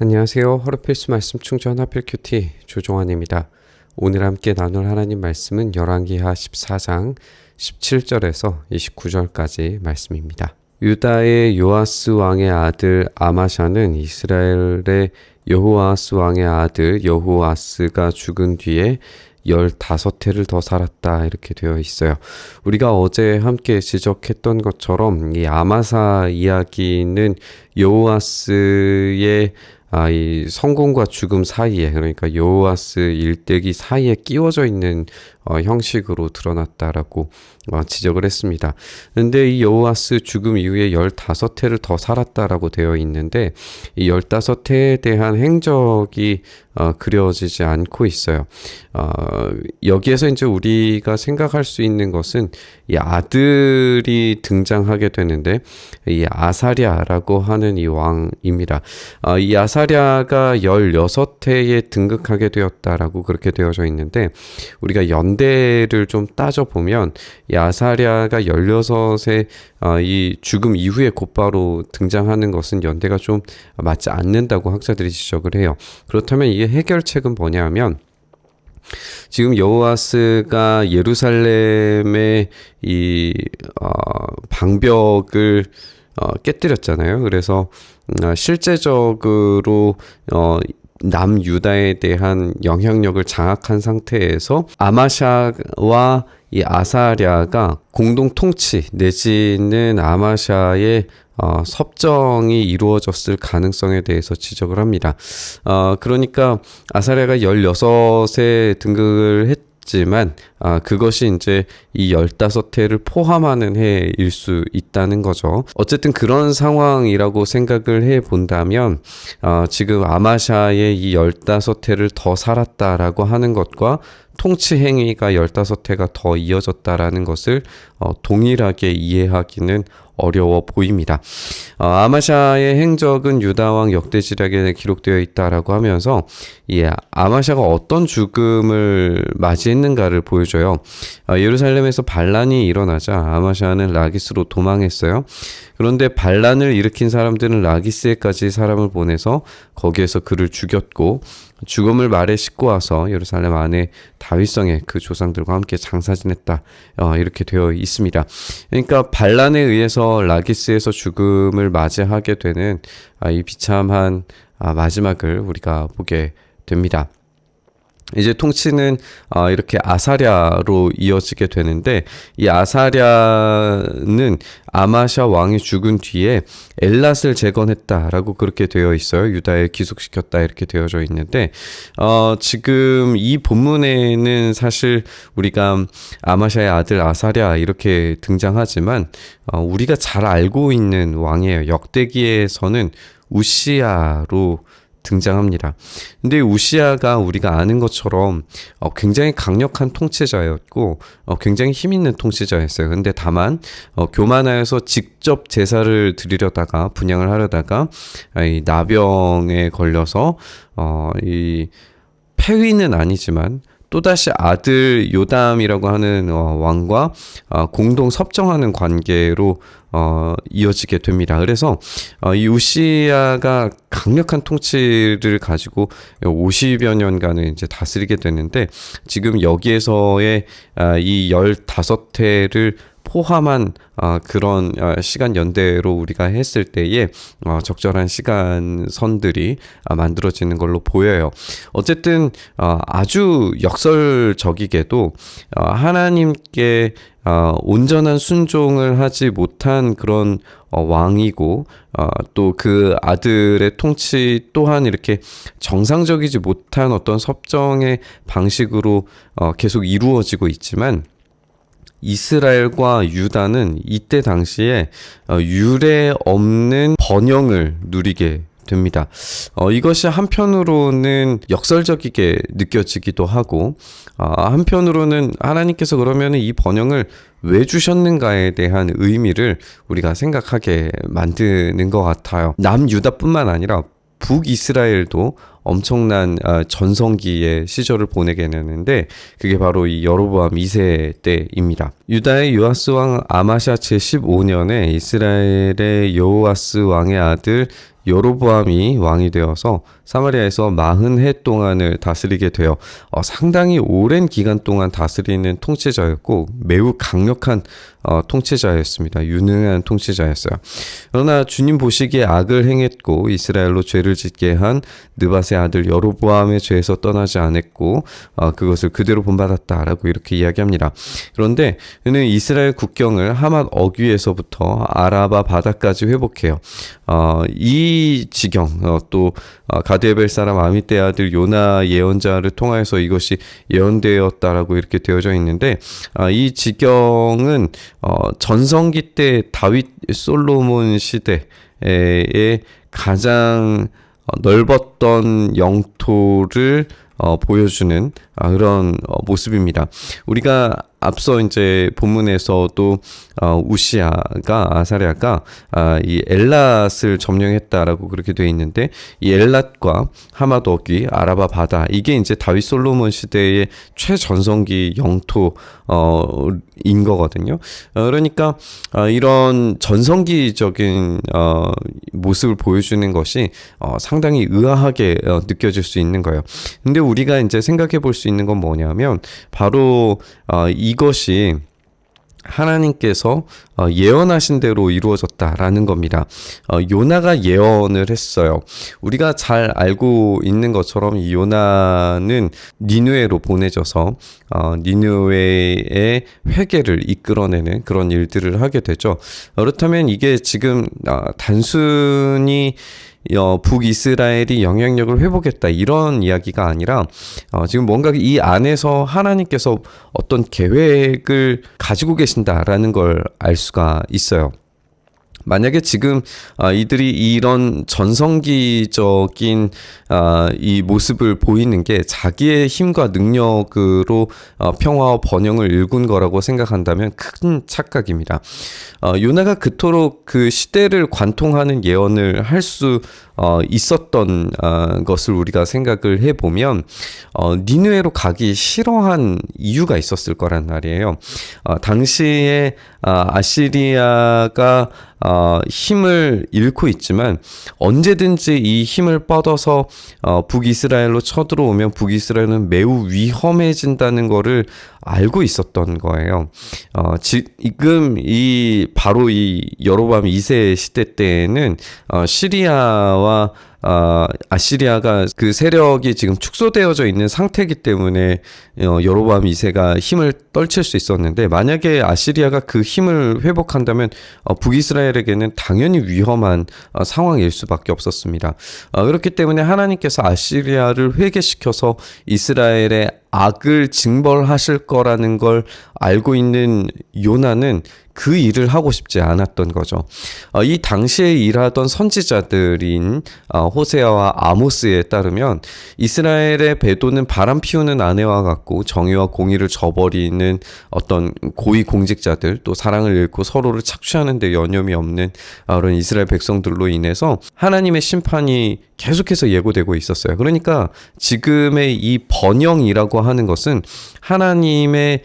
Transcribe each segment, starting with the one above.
안녕하세요. 하루필수 말씀 충전 하필 큐티 조종환입니다. 오늘 함께 나눌 하나님 말씀은 열왕기하 14장 17절에서 29절까지 말씀입니다. 유다의 요아스 왕의 아들 아마샤는 이스라엘의 여호아스 왕의 아들 여호아스가 죽은 뒤에 15해를 더 살았다 이렇게 되어 있어요. 우리가 어제 함께 지적했던 것처럼 이 아마사 이야기는 여호아스의 이 성공과 죽음 사이에, 그러니까 여호아스 일대기 사이에 끼워져 있는 형식으로 드러났다라고 지적을 했습니다. 근데 이 여호아스 죽음 이후에 15해를 더 살았다라고 되어 있는데 이 15해에 대한 행적이 그려지지 않고 있어요. 여기에서 이제 우리가 생각할 수 있는 것은 이 아들이 등장하게 되는데 이 아사랴라고 하는 이 왕입니다. 이 아사랴가 16해에 등극하게 되었다라고 그렇게 되어져 있는데 우리가 연대를 좀 따져보면 이 아사랴가 16세 이 죽음 이후에 곧바로 등장하는 것은 연대가 좀 맞지 않는다고 학자들이 지적을 해요. 그렇다면 이게 해결책은 뭐냐면 지금 여호아스가 예루살렘의 이 방벽을 깨뜨렸잖아요. 그래서 실제적으로 남유다에 대한 영향력을 장악한 상태에서 아마샤와 이 아사랴가 공동 통치 내지는 아마샤의 섭정이 이루어졌을 가능성에 대해서 지적을 합니다. 그러니까 아사랴가 16세 등극을 했지만 그것이 이제 이 15해를 포함하는 해일 수 있다는 거죠. 어쨌든 그런 상황이라고 생각을 해 본다면 지금 아마샤의 이 15해를 더 살았다라고 하는 것과 통치 행위가 15해가 더 이어졌다라는 것을 동일하게 이해하기는 어려워 보입니다. 아마샤의 행적은 유다왕 역대지략에 기록되어 있다라고 하면서 아마샤가 어떤 죽음을 맞이했는가를 보여줘요. 예루살렘에서 반란이 일어나자 아마샤는 라기스로 도망했어요. 그런데 반란을 일으킨 사람들은 라기스에까지 사람을 보내서 거기에서 그를 죽였고 죽음을 말에 싣고 와서 예루살렘 안에 다윗성에 그 조상들과 함께 장사 지냈다 이렇게 되어 있습니다. 그러니까 반란에 의해서 라기스에서 죽음을 맞이하게 되는 이 비참한 마지막을 우리가 보게 됩니다. 이제 통치는 이렇게 아사랴로 이어지게 되는데 이 아사랴는 아마샤 왕이 죽은 뒤에 엘랏을 재건했다라고 그렇게 되어 있어요. 유다에 귀속시켰다 이렇게 되어져 있는데 지금 이 본문에는 사실 우리가 아마샤의 아들 아사랴 이렇게 등장하지만 우리가 잘 알고 있는 왕이에요. 역대기에서는 우시야로 등장합니다. 근데 우시야가 우리가 아는 것처럼 굉장히 강력한 통치자였고 굉장히 힘 있는 통치자였어요. 근데 다만 교만하여서 직접 제사를 드리려다가 분향을 하려다가 이 나병에 걸려서 이 폐위는 아니지만 또다시 아들 요담이라고 하는 왕과 공동 섭정하는 관계로 이어지게 됩니다. 그래서 이 우시야가 강력한 통치를 가지고 50여 년간을 이제 다스리게 되는데 지금 여기에서의 이 15해를 포함한 그런 시간 연대로 우리가 했을 때에 적절한 시간선들이 만들어지는 걸로 보여요. 어쨌든 아주 역설적이게도 하나님께 온전한 순종을 하지 못한 그런 왕이고 또 그 아들의 통치 또한 이렇게 정상적이지 못한 어떤 섭정의 방식으로 계속 이루어지고 있지만 이스라엘과 유다는 이때 당시에 유례 없는 번영을 누리게 됩니다. 이것이 한편으로는 역설적이게 느껴지기도 하고 한편으로는 하나님께서 그러면 이 번영을 왜 주셨는가에 대한 의미를 우리가 생각하게 만드는 것 같아요. 남유다뿐만 아니라 북이스라엘도 엄청난 전성기의 시절을 보내게 되는데 그게 바로 이 여로보암 2세 때입니다. 유다의 요아스 왕 아마샤 제15년에 이스라엘의 여호아스 왕의 아들 여로보암이 왕이 되어서 사마리아에서 40해 동안을 다스리게 되어 상당히 오랜 기간 동안 다스리는 통치자였고 매우 강력한 통치자였습니다. 유능한 통치자였어요. 그러나 주님 보시기에 악을 행했고 이스라엘로 죄를 짓게 한 느밧의 아들 여로보암의 죄에서 떠나지 않았고 그것을 그대로 본받았다라고 이렇게 이야기합니다. 그런데 그는 이스라엘 국경을 하맛 어귀에서부터 아라바 바다까지 회복해요. 이 지경 또 가드에벨 사람 아미떼 아들 요나 예언자를 통하여서 이것이 예언되었다라고 이렇게 되어져 있는데 이 지경은 전성기 때 다윗 솔로몬 시대에 가장 넓었던 영토를 보여주는 그런 모습입니다. 우리가 앞서 이제 본문에서도 아사랴가 이 엘랏을 점령했다라고 그렇게 되어 있는데 이 엘랏과 하맛 어귀, 아라바 바다 이게 이제 다윗 솔로몬 시대의 최전성기 영토인 거거든요. 그러니까 이런 전성기적인 모습을 보여주는 것이 상당히 의아하게 느껴질 수 있는 거예요. 근데 우리가 이제 생각해 볼 수 있는 건 뭐냐면 바로 이것이 하나님께서 예언하신 대로 이루어졌다라는 겁니다. 요나가 예언을 했어요. 우리가 잘 알고 있는 것처럼 이 요나는 니느웨로 보내져서 니느웨의 회개를 이끌어내는 그런 일들을 하게 되죠. 그렇다면 이게 지금 단순히 북이스라엘이 영향력을 회복했다 이런 이야기가 아니라 지금 뭔가 이 안에서 하나님께서 어떤 계획을 가지고 계신다라는 걸 알 수가 있어요. 만약에 지금 이들이 이런 전성기적인 이 모습을 보이는 게 자기의 힘과 능력으로 평화와 번영을 일군 거라고 생각한다면 큰 착각입니다. 요나가 그토록 그 시대를 관통하는 예언을 할 수 있었던 것을 우리가 생각을 해보면 니느웨로 가기 싫어한 이유가 있었을 거란 말이에요. 당시에 아시리아가 힘을 잃고 있지만 언제든지 이 힘을 뻗어서 북이스라엘로 쳐들어오면 북이스라엘은 매우 위험해진다는 거를 알고 있었던 거예요. 지금 바로 이 여로보암 2세 시대 때에는 시리아와 아시리아가 그 세력이 지금 축소되어져 있는 상태이기 때문에 여로보암 2세가 힘을 떨칠 수 있었는데 만약에 아시리아가 그 힘을 회복한다면 북이스라엘에게는 당연히 위험한 상황일 수밖에 없었습니다. 그렇기 때문에 하나님께서 아시리아를 회개시켜서 이스라엘의 악을 징벌하실 거라는 걸 알고 있는 요나는 그 일을 하고 싶지 않았던 거죠. 이 당시에 일하던 선지자들인 호세아와 아모스에 따르면 이스라엘의 배도는 바람 피우는 아내와 같고 정의와 공의를 저버리는 어떤 고위 공직자들 또 사랑을 잃고 서로를 착취하는 데 여념이 없는 그런 이스라엘 백성들로 인해서 하나님의 심판이 계속해서 예고되고 있었어요. 그러니까 지금의 이 번영이라고 하는 것은 하나님의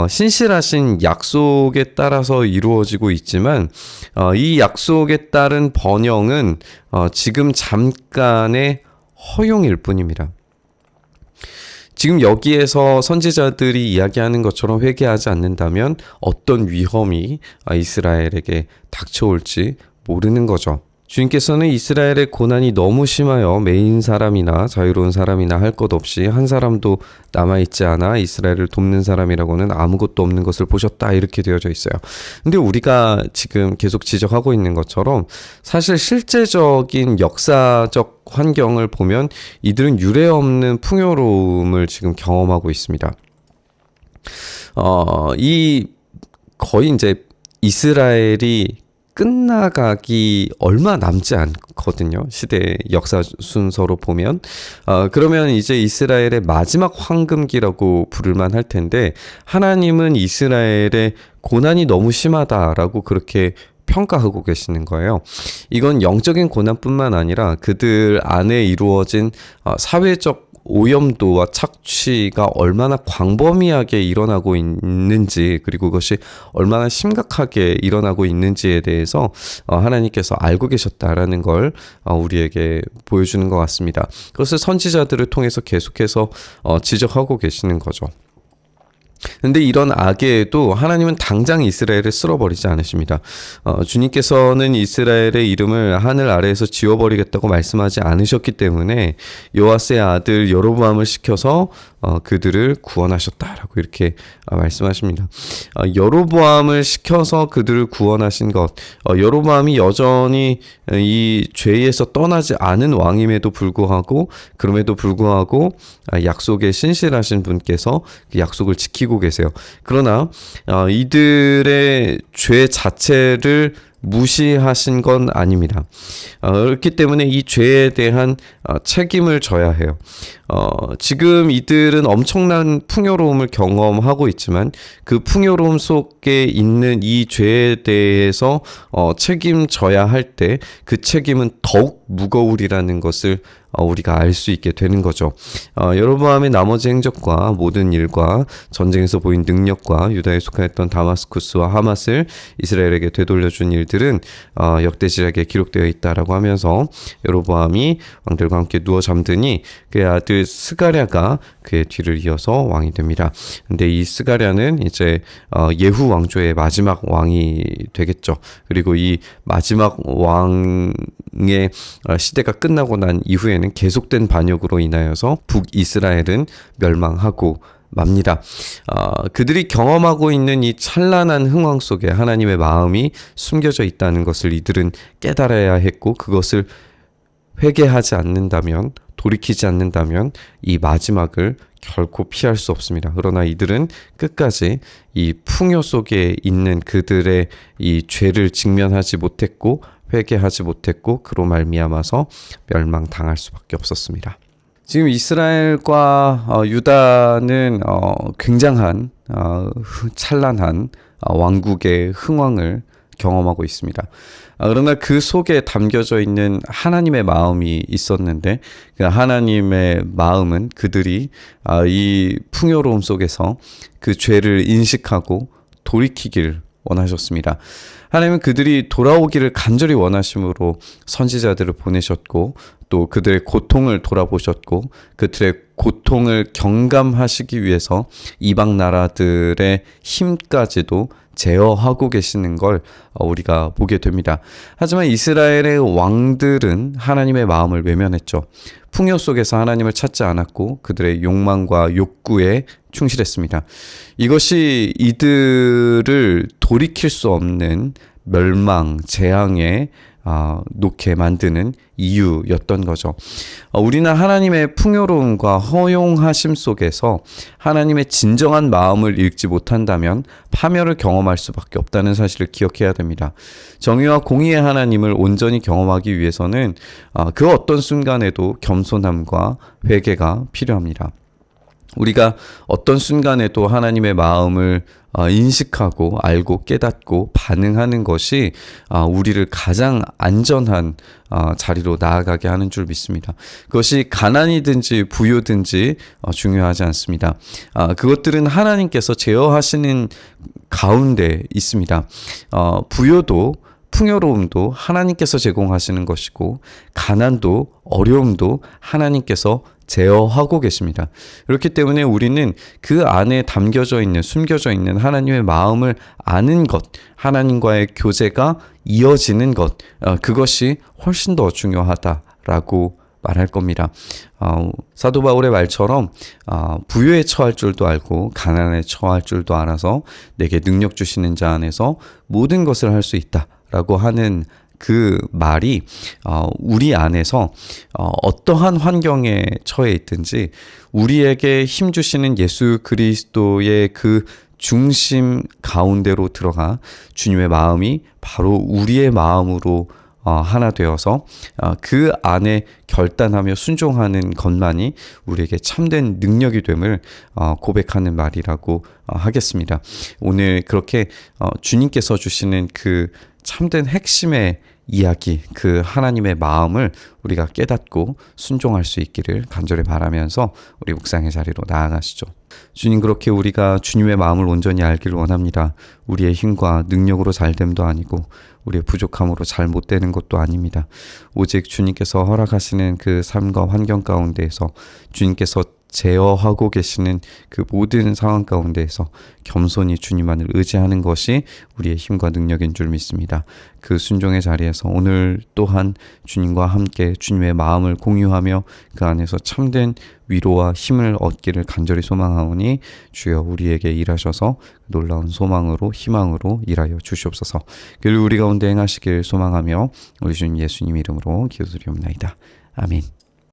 신실하신 약속에 따라서 이루어지고 있지만 이 약속에 따른 번영은 지금 잠깐의 허용일 뿐입니다. 지금 여기에서 선지자들이 이야기하는 것처럼 회개하지 않는다면 어떤 위험이 이스라엘에게 닥쳐올지 모르는 거죠. 주님께서는 이스라엘의 고난이 너무 심하여 매인 사람이나 자유로운 사람이나 할 것 없이 한 사람도 남아있지 않아 이스라엘을 돕는 사람이라고는 아무것도 없는 것을 보셨다 이렇게 되어져 있어요. 근데 우리가 지금 계속 지적하고 있는 것처럼 사실 실제적인 역사적 환경을 보면 이들은 유례없는 풍요로움을 지금 경험하고 있습니다. 거의 이제 이스라엘이 끝나가기 얼마 남지 않거든요. 시대 역사 순서로 보면. 그러면 이제 이스라엘의 마지막 황금기라고 부를만 할 텐데 하나님은 이스라엘의 고난이 너무 심하다라고 그렇게 평가하고 계시는 거예요. 이건 영적인 고난뿐만 아니라 그들 안에 이루어진 사회적 오염도와 착취가 얼마나 광범위하게 일어나고 있는지, 그리고 그것이 얼마나 심각하게 일어나고 있는지에 대해서 하나님께서 알고 계셨다라는 걸 우리에게 보여주는 것 같습니다. 그것을 선지자들을 통해서 계속해서 지적하고 계시는 거죠. 근데 이런 악에도 하나님은 당장 이스라엘을 쓸어버리지 않으십니다. 주님께서는 이스라엘의 이름을 하늘 아래에서 지워버리겠다고 말씀하지 않으셨기 때문에 요아스의 아들 여로보암을 시켜서 그들을 구원하셨다라고 이렇게 말씀하십니다. 여로보암을 시켜서 그들을 구원하신 것, 여로보암이 여전히 이 죄에서 떠나지 않은 왕임에도 불구하고, 그럼에도 불구하고 약속에 신실하신 분께서 그 약속을 지키고 계세요. 그러나 이들의 죄 자체를 무시하신 건 아닙니다. 그렇기 때문에 이 죄에 대한 책임을 져야 해요. 지금 이들은 엄청난 풍요로움을 경험하고 있지만 그 풍요로움 속에 있는 이 죄에 대해서 책임져야 할 때 그 책임은 더욱 무거우리라는 것을 우리가 알 수 있게 되는 거죠. 여로보암의 나머지 행적과 모든 일과 전쟁에서 보인 능력과 유다에 속하였던 다마스쿠스와 하맛을 이스라엘에게 되돌려준 일들은 역대지략에 기록되어 있다라고 하면서 여로보암이 왕들과 함께 누워 잠드니 그의 아들 스가랴가 그의 뒤를 이어서 왕이 됩니다. 근데 이 스가랴는 이제 예후 왕조의 마지막 왕이 되겠죠. 그리고 이 마지막 왕의 시대가 끝나고 난 이후에는 계속된 반역으로 인하여서 북이스라엘은 멸망하고 맙니다. 그들이 경험하고 있는 이 찬란한 흥황 속에 하나님의 마음이 숨겨져 있다는 것을 이들은 깨달아야 했고, 그것을 회개하지 않는다면, 돌이키지 않는다면 이 마지막을 결코 피할 수 없습니다. 그러나 이들은 끝까지 이 풍요 속에 있는 그들의 이 죄를 직면하지 못했고 회개하지 못했고, 그로 말미암아서 멸망당할 수밖에 없었습니다. 지금 이스라엘과 유다는 굉장한 찬란한 왕국의 흥왕을 경험하고 있습니다. 그러나 그 속에 담겨져 있는 하나님의 마음이 있었는데, 그 하나님의 마음은 그들이 이 풍요로움 속에서 그 죄를 인식하고 돌이키길 원하셨습니다. 하나님은 그들이 돌아오기를 간절히 원하심으로 선지자들을 보내셨고, 또 그들의 고통을 돌아보셨고, 그들의 고통을 경감하시기 위해서 이방 나라들의 힘까지도 제어하고 계시는 걸 우리가 보게 됩니다. 하지만 이스라엘의 왕들은 하나님의 마음을 외면했죠. 풍요 속에서 하나님을 찾지 않았고 그들의 욕망과 욕구에 충실했습니다. 이것이 이들을 돌이킬 수 없는 멸망, 재앙에 놓게 만드는 이유였던 거죠. 우리는 하나님의 풍요로움과 허용하심 속에서 하나님의 진정한 마음을 읽지 못한다면 파멸을 경험할 수밖에 없다는 사실을 기억해야 됩니다. 정의와 공의의 하나님을 온전히 경험하기 위해서는 그 어떤 순간에도 겸손함과 회개가 필요합니다. 우리가 어떤 순간에도 하나님의 마음을 인식하고 알고 깨닫고 반응하는 것이 우리를 가장 안전한 자리로 나아가게 하는 줄 믿습니다. 그것이 가난이든지 부유든지 중요하지 않습니다. 그것들은 하나님께서 제어하시는 가운데 있습니다. 부유도 풍요로움도 하나님께서 제공하시는 것이고, 가난도 어려움도 하나님께서 제어하고 계십니다. 그렇기 때문에 우리는 그 안에 담겨져 있는, 숨겨져 있는 하나님의 마음을 아는 것, 하나님과의 교제가 이어지는 것, 그것이 훨씬 더 중요하다라고 말할 겁니다. 사도 바울의 말처럼 부유에 처할 줄도 알고 가난에 처할 줄도 알아서 내게 능력 주시는 자 안에서 모든 것을 할 수 있다 라고 하는 그 말이 우리 안에서 어떠한 환경에 처해 있든지 우리에게 힘 주시는 예수 그리스도의 그 중심 가운데로 들어가 주님의 마음이 바로 우리의 마음으로 하나 되어서 그 안에 결단하며 순종하는 것만이 우리에게 참된 능력이 됨을 고백하는 말이라고 하겠습니다. 오늘 그렇게 주님께서 주시는 그 참된 핵심의 이야기, 그 하나님의 마음을 우리가 깨닫고 순종할 수 있기를 간절히 바라면서 우리 묵상의 자리로 나아가시죠. 주님, 그렇게 우리가 주님의 마음을 온전히 알기를 원합니다. 우리의 힘과 능력으로 잘됨도 아니고 우리의 부족함으로 잘 못되는 것도 아닙니다. 오직 주님께서 허락하시는 그 삶과 환경 가운데에서 주님께서 제어하고 계시는 그 모든 상황 가운데에서 겸손히 주님만을 의지하는 것이 우리의 힘과 능력인 줄 믿습니다. 그 순종의 자리에서 오늘 또한 주님과 함께 주님의 마음을 공유하며 그 안에서 참된 위로와 힘을 얻기를 간절히 소망하오니 주여 우리에게 일하셔서 놀라운 소망으로 희망으로 일하여 주시옵소서. 그를 우리 가운데 행하시길 소망하며 우리 주님 예수님 이름으로 기도드리옵나이다. 아멘.